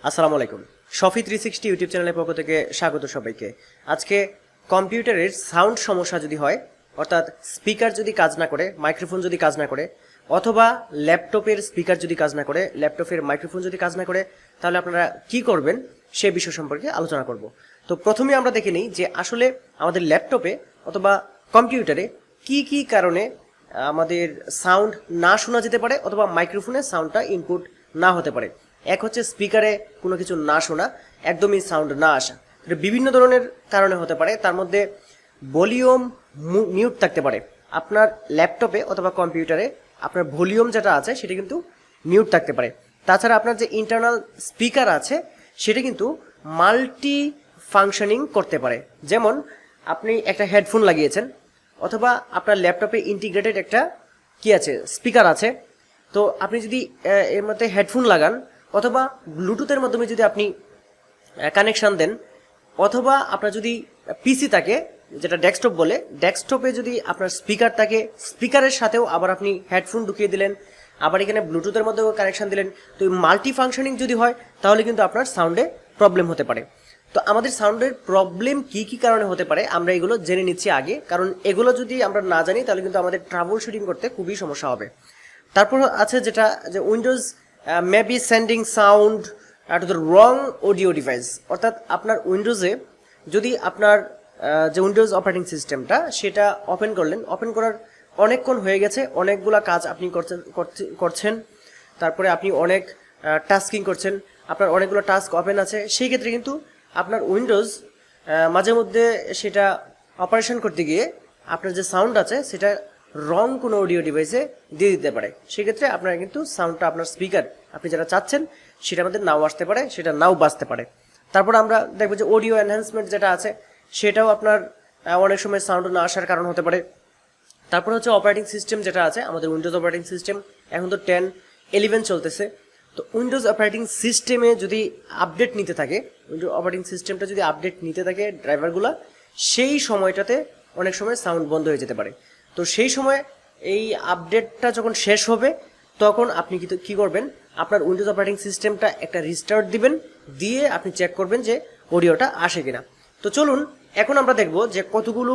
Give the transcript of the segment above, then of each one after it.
আসসালামু আলাইকুম। সাফি360 ইউটিউব চ্যানেলের পক্ষ থেকে স্বাগত সবাইকে। আজকে কম্পিউটারের সাউন্ড সমস্যা যদি হয়, অর্থাৎ স্পিকার যদি কাজ না করে, মাইক্রোফোন যদি কাজ না করে, অথবা ল্যাপটপের স্পিকার যদি কাজ না করে, ল্যাপটপের মাইক্রোফোন যদি কাজ না করে, তাহলে আপনারা কি করবেন সে বিষয় সম্পর্কে আলোচনা করব। তো প্রথমে আমরা দেখে নিই যে আসলে আমাদের ল্যাপটপে অথবা কম্পিউটারে কি কি কারণে আমাদের সাউন্ড না শোনা যেতে পারে অথবা মাইক্রোফোনে সাউন্ডটা ইনপুট না হতে পারে। এক হচ্ছে স্পিকারে কোনো কিছু না শোনা, একদমই সাউন্ড না আসা। এটা বিভিন্ন ধরনের কারণে হতে পারে। তার মধ্যে ভলিউম মিউট থাকতে পারে। আপনার ল্যাপটপে অথবা কম্পিউটারে আপনার ভলিউম যেটা আছে সেটা কিন্তু মিউট থাকতে পারে। তাছাড়া আপনার যে ইন্টারনাল স্পিকার আছে সেটা কিন্তু মাল্টি ফাংশনিং করতে পারে। যেমন আপনি একটা হেডফোন লাগিয়েছেন অথবা আপনার ল্যাপটপে ইন্টিগ্রেটেড একটা কি আছে স্পিকার আছে। তো আপনি যদি এর মধ্যে হেডফোন লাগান অথবা ব্লুটুথের মাধ্যমে যদি আপনি কানেকশান দেন, অথবা আপনার যদি পিসি থাকে যেটা ডেস্কটপ বলে, ডেস্কটপে যদি আপনার স্পিকার থাকে, স্পিকারের সাথেও আবার আপনি হেডফোন ঢুকিয়ে দিলেন, আবার এখানে ব্লুটুথের মধ্যেও কানেকশান দিলেন, তো মাল্টি ফাংশনিং যদি হয় তাহলে কিন্তু আপনার সাউন্ডে প্রবলেম হতে পারে। তো আমাদের সাউন্ডের প্রবলেম কি কি কারণে হতে পারে আমরা এগুলো জেনে নিচ্ছি আগে, কারণ এগুলো যদি আমরা না জানি তাহলে কিন্তু আমাদের ট্রাবল শুটিং করতে খুবই সমস্যা হবে। তারপর আছে যেটা যে Windows may be sending sound to the wrong audio device. অর্থাৎ আপনার উইন্ডোজে যদি আপনার যে উইন্ডোজ অপারেটিং সিস্টেমটা সেটা ওপেন করলেন, ওপেন করার অনেকক্ষণ হয়ে গেছে, অনেকগুলা কাজ আপনি করছেন, তারপরে আপনি অনেক টাস্কিং করছেন, আপনার অনেকগুলো টাস্ক ওপেন আছে, সেই ক্ষেত্রে কিন্তু আপনার উইন্ডোজ মাঝে মধ্যে সেটা অপারেশন করতে গিয়ে আপনার যে সাউন্ড আছে সেটা রং কোনো অডিও ডিভাইসে দিয়ে দিতে পারে। সেক্ষেত্রে আপনার কিন্তু সাউন্ডটা আপনার স্পিকার আপনি যেটা চাচ্ছেন সেটা আমাদের নাও আসতে পারে, সেটা নাও বাজতে পারে। তারপর আমরা দেখবো যে অডিও এনহ্যান্সমেন্ট যেটা আছে সেটাও আপনার অনেক সময় সাউন্ড না আসার কারণ হতে পারে। তারপর হচ্ছে অপারেটিং সিস্টেম যেটা আছে আমাদের উইন্ডোজ অপারেটিং সিস্টেম, এখন তো 10, 11 চলতেছে। তো উইন্ডোজ অপারেটিং সিস্টেমে যদি আপডেট নিতে থাকে, উইন্ডোজ অপারেটিং সিস্টেমটা যদি আপডেট নিতে থাকে ড্রাইভারগুলো, সেই সময়টাতে অনেক সময় সাউন্ড বন্ধ হয়ে যেতে পারে। তো সেই সময় এই আপডেটটা যখন শেষ হবে তখন আপনি কি করবেন, আপনার উইন্ডোজ অপারেটিং সিস্টেমটা একটা রিস্টার্ট দিবেন, দিয়ে আপনি চেক করবেন যে অডিওটা আসে কিনা। তো চলুন এখন আমরা দেখব যে কতগুলো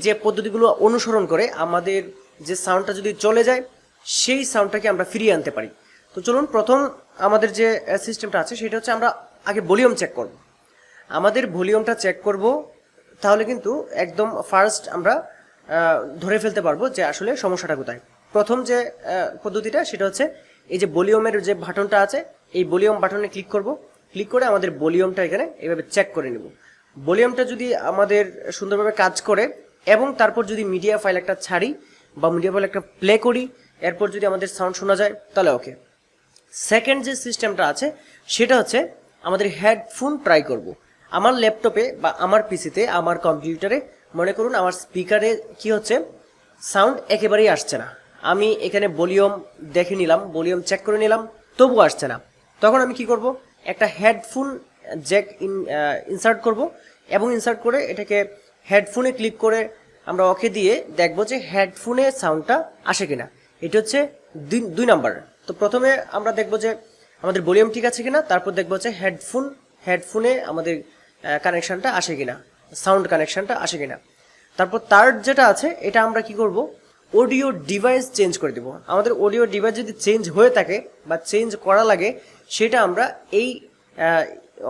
যে পদ্ধতিগুলো অনুসরণ করে আমাদের যে সাউন্ডটা যদি চলে যায় সেই সাউন্ডটাকে আমরা ফিরিয়ে আনতে পারি। তো চলুন প্রথম আমাদের যে সিস্টেমটা আছে সেটা হচ্ছে আমরা আগে ভলিউম চেক করব। আমাদের ভলিউমটা চেক করব, তাহলে কিন্তু একদম ফার্স্ট আমরা ধরে ফেলতে পারবো যে আসলে সমস্যাটা কোথায়। প্রথম যে পদ্ধতিটা সেটা হচ্ছে এই যে ভলিউমের যে বাটনটা আছে, এই ভলিউম বাটনে ক্লিক করব, ক্লিক করে আমাদের ভলিউমটা এখানে এইভাবে চেক করে নেব। ভলিউমটা যদি আমাদের সুন্দরভাবে কাজ করে এবং তারপর যদি মিডিয়া ফাইল একটা ছাড়ি বা মিডিয়া ফাইল একটা প্লে করি, এরপর যদি আমাদের সাউন্ড শোনা যায় তাহলে ওকে। সেকেন্ড যে সিস্টেমটা আছে সেটা হচ্ছে আমাদের হেডফোন ট্রাই করব। আমার ল্যাপটপে বা আমার পিসিতে, আমার কম্পিউটারে মনে করুন আমার স্পিকারে কি হচ্ছে, সাউন্ড একেবারেই আসছে না। আমি এখানে ভলিউম দেখে নিলাম, ভলিউম চেক করে নিলাম, তবুও আসছে না। তখন আমি কি করব, একটা হেডফোন জ্যাক ইনসার্ট করব এবং ইনসার্ট করে এটাকে হেডফোনে ক্লিক করে আমরা ওকে দিয়ে দেখব যে হেডফোনে সাউন্ডটা আসে কিনা। এটা হচ্ছে 2 নাম্বার। তো প্রথমে আমরা দেখব যে আমাদের ভলিউম ঠিক আছে কিনা, তারপর দেখব হচ্ছে হেডফোনে আমাদের কানেকশানটা আসে কিনা, সাউন্ড কানেকশানটা আসে কিনা। তারপর থার্ড যেটা আছে এটা আমরা কি করব, অডিও ডিভাইস চেঞ্জ করে দেব। আমাদের অডিও ডিভাইস যদি চেঞ্জ হয়ে থাকে বা চেঞ্জ করা লাগে, সেটা আমরা এই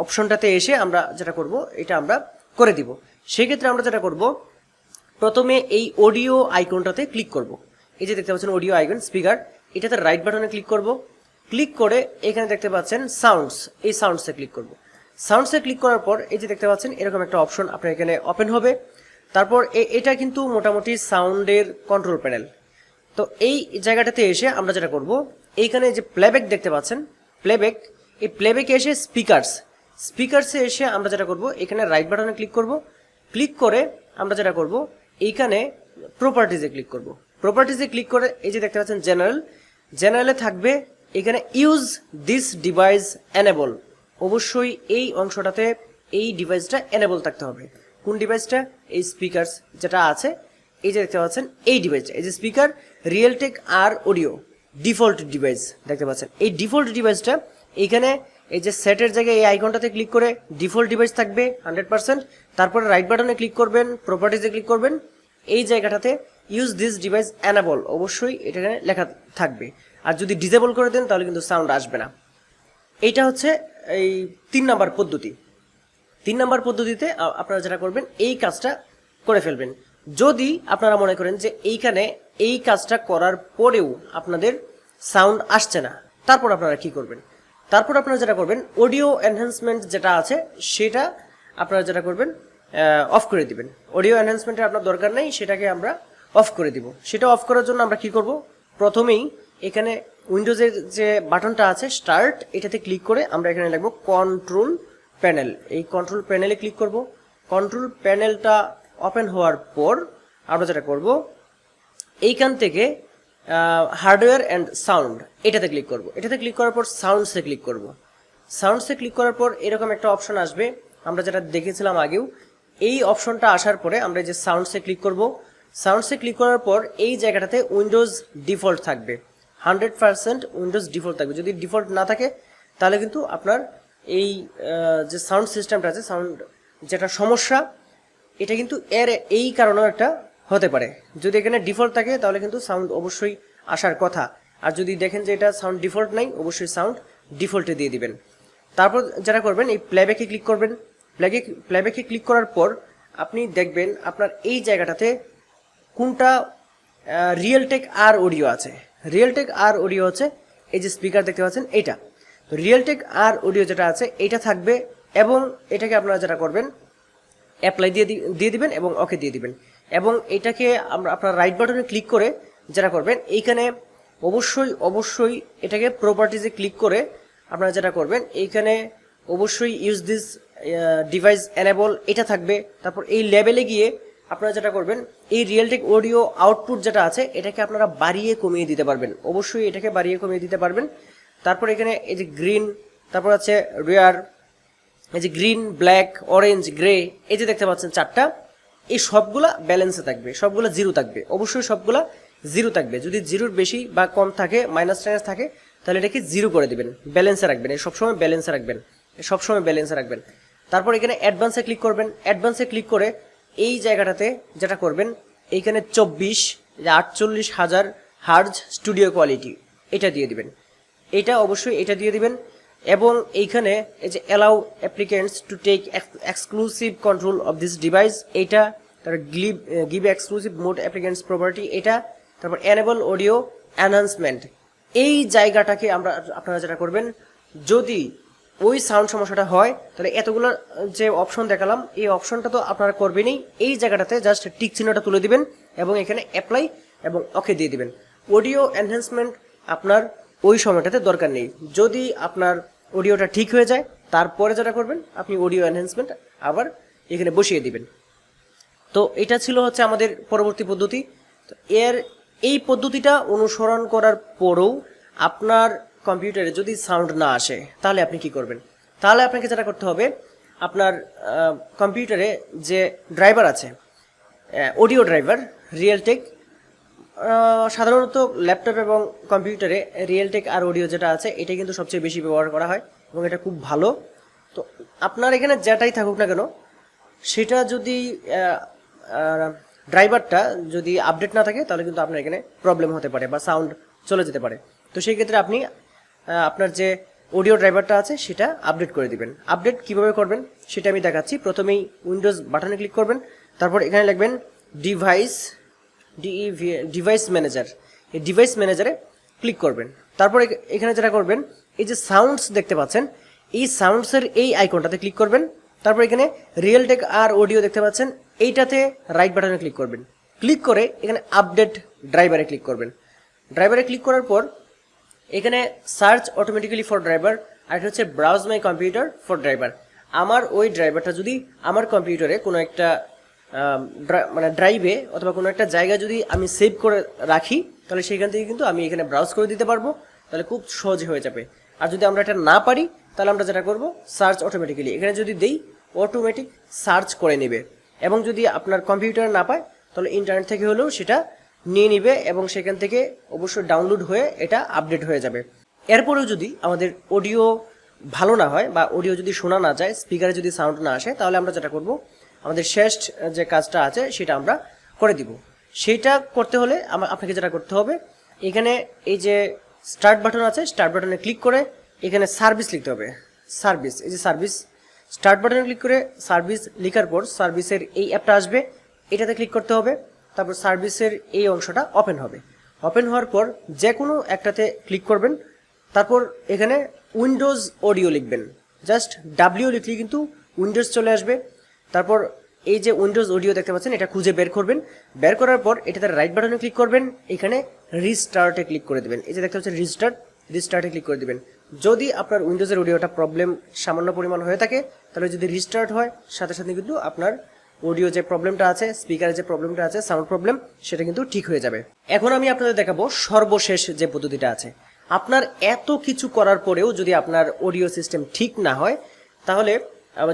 অপশনটাতে এসে আমরা যেটা করব এটা আমরা করে দিব। সেক্ষেত্রে আমরা যেটা করব, প্রথমে এই অডিও আইকনটাতে ক্লিক করব। এই যে দেখতে পাচ্ছেন অডিও আইকন স্পিকার, এটাতে রাইট বাটনে ক্লিক করব। ক্লিক করে এখানে দেখতে পাচ্ছেন সাউন্ডস, এই সাউন্ডসে ক্লিক করব। সাউন্ডসে ক্লিক করার পর এই যে দেখতে পাচ্ছেন এরকম একটা অপশন আপনার এখানে ওপেন হবে। তারপর এটা কিন্তু মোটামুটি সাউন্ডের কন্ট্রোল প্যানেল। তো এই জায়গাটাতে এসে আমরা যেটা করব, এইখানে যে প্লেব্যাক দেখতে পাচ্ছেন, প্লেব্যাক, এই প্লেব্যাকে এসে স্পিকারসে এসে আমরা যেটা করব, এখানে রাইট বাটনে ক্লিক করব। ক্লিক করে আমরা যেটা করব, এইখানে প্রপার্টিজে ক্লিক করব। প্রপার্টিজে ক্লিক করে এই যে দেখতে পাচ্ছেন জেনারেলে থাকবে এখানে ইউজ দিস ডিভাইস এনেবল। অবশ্যই এই অংশটাতে এই ডিভাইসটা এনেবল থাকতে হবে। কোন ডিভাইসটা? এই স্পিকারস যেটা আছে, এই যে দেখতে পাচ্ছেন এই ডিভাইসটা, এই যে স্পিকার রিয়েলটেক আর অডিও ডিফল্ট ডিভাইস দেখতে পাচ্ছেন। এই ডিফল্ট ডিভাইসটা এইখানে এই যে সেটের জায়গায় এই আইকনটাতে ক্লিক করে ডিফল্ট ডিভাইস থাকবে 100%, তারপরে রাইট বাটনে ক্লিক করবেন, প্রপার্টিজে ক্লিক করবেন, এই জায়গাটাতে ইউজ দিস ডিভাইস অ্যানাবল অবশ্যই এটা লেখা থাকবে। আর যদি ডিসেবল করে দেন তাহলে কিন্তু সাউন্ড আসবে না। এইটা হচ্ছে এই 3 নাম্বার পদ্ধতি। 3 নাম্বার পদ্ধতিতে আপনারা যেটা করবেন এই কাজটা করে ফেলবেন। যদি আপনারা মনে করেন যে এইখানে এই কাজটা করার পরেও আপনাদের সাউন্ড আসছে না, তারপর আপনারা কি করবেন? তারপর আপনারা যেটা করবেন অডিও এনহ্যান্সমেন্ট যেটা আছে সেটা আপনারা যেটা করবেন অফ করে দিবেন। অডিও এনহ্যান্সমেন্টের আপনার দরকার নেই, সেটাকে আমরা অফ করে দিব। সেটা অফ করার জন্য আমরা কি করব, প্রথমেই এখানে উইন্ডোজের যে বাটনটা আছে স্টার্ট, এটাতে ক্লিক করে আমরা এখানে লিখব কন্ট্রোল প্যানেল। এই কন্ট্রোল প্যানেলে ক্লিক করব। কন্ট্রোল প্যানেলটা ওপেন হওয়ার পর আমরা যেটা করব এইখান থেকে হার্ডওয়্যার অ্যান্ড সাউন্ড এটাতে ক্লিক করব। এটাতে ক্লিক করার পর সাউন্ডসে ক্লিক করব। সাউন্ডসে ক্লিক করার পর এরকম একটা অপশন আসবে, আমরা যেটা দেখেছিলাম আগেও। এই অপশনটা আসার পরে আমরা যে সাউন্ডসে ক্লিক করব। সাউন্ডসে ক্লিক করার পর এই জায়গাটাতে উইন্ডোজ ডিফল্ট থাকবে, 100% উইন্ডোজ ডিফল্ট থাকবে। যদি ডিফল্ট না থাকে তাহলে কিন্তু আপনার এই যে সাউন্ড সিস্টেমটা আছে, সাউন্ড যেটা সমস্যা, এটা কিন্তু এর এই কারণেও একটা হতে পারে। যদি এখানে ডিফল্ট থাকে তাহলে কিন্তু সাউন্ড অবশ্যই আসার কথা। আর যদি দেখেন যে এটা সাউন্ড ডিফল্ট নাই, অবশ্যই সাউন্ড ডিফল্টে দিয়ে দিবেন। তারপর যেটা করবেন এই প্লেব্যাকে ক্লিক করবেন। প্লেব্যাকে ক্লিক করার পর আপনি দেখবেন আপনার এই জায়গাটাতে কোনটা রিয়েলটেক আর অডিও আছে। রিয়েলটেক আর অডিও হচ্ছে এই যে স্পিকার দেখতে পাচ্ছেন এইটা। তো রিয়েলটেক আর অডিও যেটা আছে এইটা থাকবে, এবং এটাকে আপনারা যেটা করবেন অ্যাপ্লাই দিয়ে দিবেন এবং ওকে দিয়ে দিবেন। এবং এটাকে আমরা আপনার রাইট বাটনে ক্লিক করে যেটা করবেন এইখানে অবশ্যই এটাকে প্রপার্টিজে ক্লিক করে আপনারা যেটা করবেন এইখানে অবশ্যই ইউজ দিস ডিভাইস এনেবল এটা থাকবে। তারপর এই লেভেলে গিয়ে আপনারা যেটা করবেন এই রিয়েলটেক অডিও আউটপুট যেটা আছে এটাকে আপনারা বাড়িয়ে কমিয়ে দিতে পারবেন, অবশ্যই এটাকে বাড়িয়ে কমিয়ে দিতে পারবেন। তারপর এখানে এই যে গ্রিন, তারপর আছে রেয়ার, এই যে গ্রিন, ব্ল্যাক, অরেঞ্জ, গ্রে, এই যে দেখতে পাচ্ছেন চারটা, এই সবগুলা ব্যালেন্সে থাকবে, সবগুলা জিরো থাকবে, অবশ্যই সবগুলা জিরো থাকবে। যদি জিরোর বেশি বা কম থাকে, মাইনাস টাইনাস থাকে, তাহলে এটাকে জিরো করে দিবেন, ব্যালেন্সে রাখবেন, এই সবসময় ব্যালেন্সে রাখবেন, সবসময় ব্যালেন্সে রাখবেন। তারপর এখানে অ্যাডভান্সে ক্লিক করবেন। অ্যাডভান্সে ক্লিক করে এই জায়গাটাতে যেটা করবেন এইখানে 48,000 হার্জ স্টুডিও কোয়ালিটি এটা দিয়ে দিবেন, এটা অবশ্যই এটা দিয়ে দিবেন। এবং এইখানে এই যে allow applicants to take exclusive control of this device এইটা, তারপর give exclusive mode applicants property এটা, তারপর এনেবল অডিও এনহান্সমেন্ট এই জায়গাটাকে আপনারা যেটা করবেন, যদি ওই সাউন্ড সমস্যাটা হয় তাহলে এতগুলো যে অপশন দেখালাম এই অপশনটা তো আপনারা করবেনই, এই জায়গাটাতে জাস্ট টিক চিহ্নটা তুলে দিবেন এবং এখানে অ্যাপ্লাই এবং ওকে দিয়ে দিবেন। অডিও এনহ্যান্সমেন্ট আপনার ওই সময়টাতে দরকার নেই। যদি আপনার অডিওটা ঠিক হয়ে যায় তারপরে যেটা করবেন আপনি অডিও এনহ্যান্সমেন্ট আবার এখানে বসিয়ে দিবেন। তো এটা ছিল হচ্ছে আমাদের পরবর্তী পদ্ধতি। তো এই পদ্ধতিটা অনুসরণ করার পরেও আপনার কম্পিউটারে যদি সাউন্ড না আসে তাহলে আপনি কি করবেন? তাহলে আপনাকে যেটা করতে হবে, আপনার কম্পিউটারে যে ড্রাইভার আছে অডিও ড্রাইভার রিয়েলটেক, সাধারণত ল্যাপটপ এবং কম্পিউটারে রিয়েলটেক আর অডিও যেটা আছে এটা কিন্তু সবচেয়ে বেশি ব্যবহার করা হয় এবং এটা খুব ভালো। তো আপনার এখানে যেটাই থাকুক না কেন সেটা যদি ড্রাইভারটা যদি আপডেট না থাকে তাহলে কিন্তু আপনার এখানে প্রবলেম হতে পারে বা সাউন্ড চলে যেতে পারে। তো সেই ক্ষেত্রে আপনি আপনার যে অডিও ড্রাইভারটা আছে সেটা আপডেট করে দিবেন। আপডেট কিভাবে করবেন সেটা আমি দেখাচ্ছি। প্রথমেই উইন্ডোজ বাটনে ক্লিক করবেন, তারপর এখানে লিখবেন ডিভাইস ম্যানেজার, এই ডিভাইস ম্যানেজারে ক্লিক করবেন। তারপর এখানে যেটা করবেন এই যে সাউন্ডস দেখতে পাচ্ছেন এই সাউন্ডসের এই আইকনটাতে ক্লিক করবেন। তারপর এখানে রিয়েলটেক আর অডিও দেখতে পাচ্ছেন এইটাতে রাইট বাটনে ক্লিক করবেন। ক্লিক করে এখানে আপডেট ড্রাইভারে ক্লিক করবেন। ড্রাইভারে ক্লিক করার পর এখানে সার্চ অটোমেটিক্যালি ফর ড্রাইভার, আর এটা হচ্ছে browse my computer for driver. আমার ওই ড্রাইভারটা যদি আমার কম্পিউটারে কোনো একটা মানে ড্রাইভে অথবা কোনো একটা জায়গায় যদি আমি সেভ করে রাখি তাহলে সেখান থেকে কিন্তু আমি এখানে ব্রাউজ করে দিতে পারবো, তাহলে খুব সহজ হয়ে যাবে। আর যদি আমরা এটা না পারি তাহলে আমরা যেটা করব সার্চ অটোমেটিক্যালি এখানে যদি দেই অটোমেটিক সার্চ করে নেবে, এবং যদি আপনার কম্পিউটারে না পায় তাহলে ইন্টারনেট থেকে হলেও সেটা নিয়ে নিবে এবং সেখান থেকে অবশ্যই ডাউনলোড হয়ে এটা আপডেট হয়ে যাবে। এরপরেও যদি আমাদের অডিও ভালো না হয় বা অডিও যদি শোনা না যায়, স্পিকারে যদি সাউন্ড না আসে, তাহলে আমরা যেটা করব, আমাদের শেষ যে কাজটা আছে সেটা আমরা করে দিব। সেইটা করতে হলে আপনাকে যেটা করতে হবে, এখানে এই যে স্টার্ট বাটন আছে, স্টার্ট বাটনে ক্লিক করে এখানে সার্ভিস লিখতে হবে। সার্ভিস, এই যে সার্ভিস, স্টার্ট বাটনে ক্লিক করে সার্ভিস লেখার পর সার্ভিসের এই অ্যাপটা আসবে, এটাতে ক্লিক করতে হবে। তারপর সার্ভিসের এই অংশটা ওপেন হবে। ওপেন হওয়ার পর যে কোনো একটাতে ক্লিক করবেন, তারপর এখানে উইন্ডোজ অডিও লিখবেন। জাস্ট ডাব্লিউ লিখলে কিন্তু উইন্ডোজ চলে আসবে। তারপর এই যে উইন্ডোজ অডিও দেখতে পাচ্ছেন, এটা খুঁজে বের করবেন। বের করার পর এটাতে রাইট বাটনে ক্লিক করবেন, এখানে রিস্টার্টে ক্লিক করে দেবেন। এই যে দেখতে পাচ্ছেন রিস্টার্টে ক্লিক করে দেবেন। যদি আপনার উইন্ডোজের অডিওটা প্রবলেম সামান্য পরিমাণ হয়ে থাকে, তাহলে যদি রিস্টার্ট হয়, সাথে সাথে কিন্তু আপনার অডিও যে প্রবলেমটা আছে, স্পিকারের যে প্রবলেমটা আছে, সাউন্ড প্রবলেম, সেটা কিন্তু ঠিক হয়ে যাবে। এখন আমি আপনাদের দেখাবো সর্বশেষ যে পদ্ধতিটা আছে। আপনার এত কিছু করার পরেও যদি আপনার অডিও সিস্টেম ঠিক না হয়, তাহলে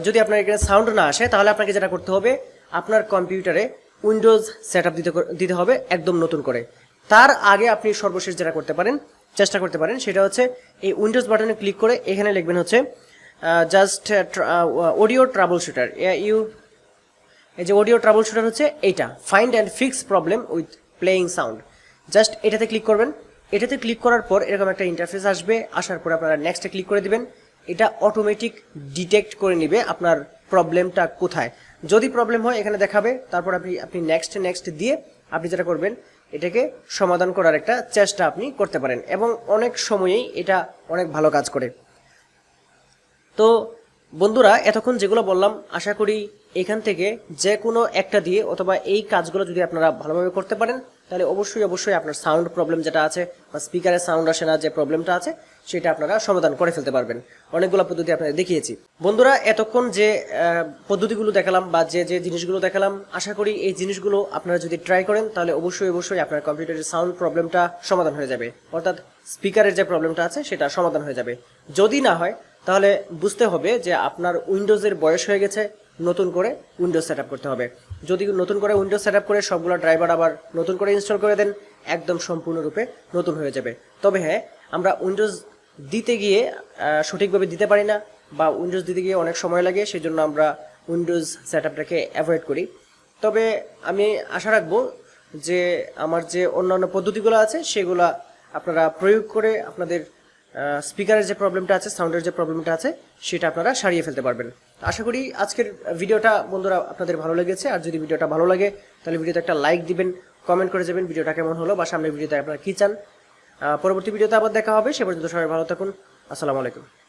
যদি আপনার এখানে সাউন্ড না আসে, তাহলে আপনাকে যেটা করতে হবে, আপনার কম্পিউটারে উইন্ডোজ সেটআপ দিতে হবে একদম নতুন করে। তার আগে আপনি সর্বশেষ যেটা করতে পারেন, চেষ্টা করতে পারেন, সেটা হচ্ছে এই উইন্ডোজ বাটনে ক্লিক করে এখানে লিখবেন হচ্ছে জাস্ট অডিও ট্রাবল শুটার। এই যে অডিও ট্রাবল শুটার হচ্ছে এইটা, find and fix problem with playing sound. Just এটাতে ক্লিক করবেন। এটাতে ক্লিক করার পর এরকম একটা ইন্টারফেস আসবে। আসার পর আপনারা নেক্সটে ক্লিক করে দিবেন। এটা অটোমেটিক ডিটেক্ট করে নেবে আপনার প্রবলেমটা কোথায়। যদি প্রবলেম হয় এখানে দেখাবে, তারপর আপনি নেক্সট দিয়ে আপনি যেটা করবেন, এটাকে সমাধান করার একটা চেষ্টা আপনি করতে পারেন, এবং অনেক সময়েই এটা অনেক ভালো কাজ করে। তো বন্ধুরা, এতক্ষণ যেগুলো বললাম, আশা করি এখান থেকে যে কোনো একটা দিয়ে অথবা এই কাজগুলো যদি আপনারা ভালোভাবে করতে পারেন, তাহলে অবশ্যই আপনার সাউন্ড প্রবলেম যেটা আছে বা স্পিকারের সাউন্ড আসে না যে প্রবলেমটা আছে, সেটা আপনারা সমাধান করে ফেলতে পারবেন। অনেকগুলো পদ্ধতি আপনাদের দেখিয়েছি। বন্ধুরা, এতক্ষণ যে পদ্ধতিগুলো দেখালাম বা যে জিনিসগুলো দেখালাম, আশা করি এই জিনিসগুলো আপনারা যদি ট্রাই করেন, তাহলে অবশ্যই আপনার কম্পিউটারের সাউন্ড প্রবলেমটা সমাধান হয়ে যাবে, অর্থাৎ স্পিকারের যে প্রবলেমটা আছে সেটা সমাধান হয়ে যাবে। যদি না হয়, তাহলে বুঝতে হবে যে আপনার উইন্ডোজের বয়স হয়ে গেছে, নতুন করে উইন্ডোজ সেটআপ করতে হবে। যদি নতুন করে উইন্ডোজ সেটআপ করে সবগুলো ড্রাইভার আবার নতুন করে ইনস্টল করে দেন, একদম সম্পূর্ণরূপে নতুন হয়ে যাবে। তবে হ্যাঁ, আমরা উইন্ডোজ দিতে গিয়ে সঠিকভাবে দিতে পারি না, বা উইন্ডোজ দিতে গিয়ে অনেক সময় লাগে, সেজন্য আমরা উইন্ডোজ সেটআপটাকে অ্যাভয়েড করি। তবে আমি আশা রাখবো যে আমার যে অন্যান্য পদ্ধতিগুলো আছে সেগুলা আপনারা প্রয়োগ করে আপনাদের স্পিকারের যে প্রবলেমটা আছে, সাউন্ডের যে প্রবলেমটা আছে, সেটা আপনারা সারিয়ে ফেলতে পারবেন। আশা করি আজকের ভিডিওটা বন্ধুরা আপনাদের ভালো লেগেছে। আর যদি ভিডিওটা ভালো লাগে, তাহলে ভিডিওতে একটা লাইক দিবেন, কমেন্ট করে যাবেন ভিডিওটা কেমন হলো বা সামনের ভিডিওতে আপনারা কী চান। পরবর্তী ভিডিওতে আবার দেখা হবে। সে পর্যন্ত সবাই ভালো থাকুন। আসসালামু আলাইকুম।